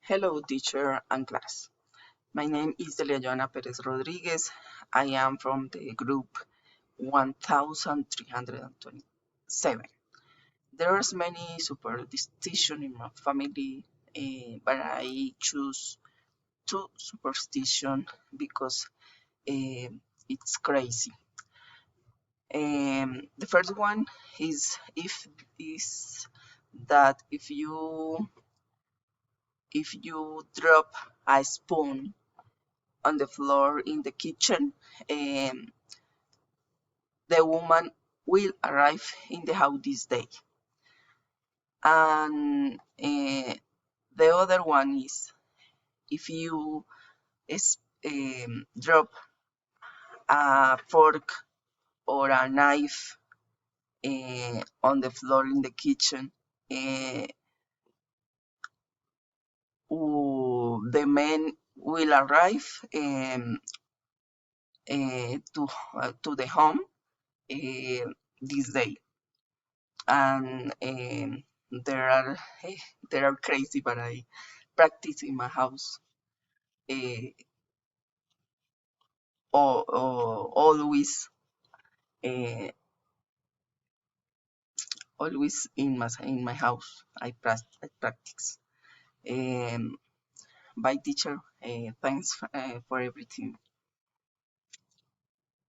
Hello, teacher and class. My name is Delia Joana Perez Rodriguez. I am from the group 1327. There's many superstition in my family, but I choose two superstition because it's crazy. The first one is that if you drop a spoon on the floor in the kitchen, um, the woman will arrive in the house this day. And the other one is if you drop a fork or a knife on the floor in the kitchen, uh, the men will arrive to the home this day. And there are there are crazy, but I practice in my house uh, always, uh, always in my house. I practice. Um, Bye, teacher. Thanks for everything.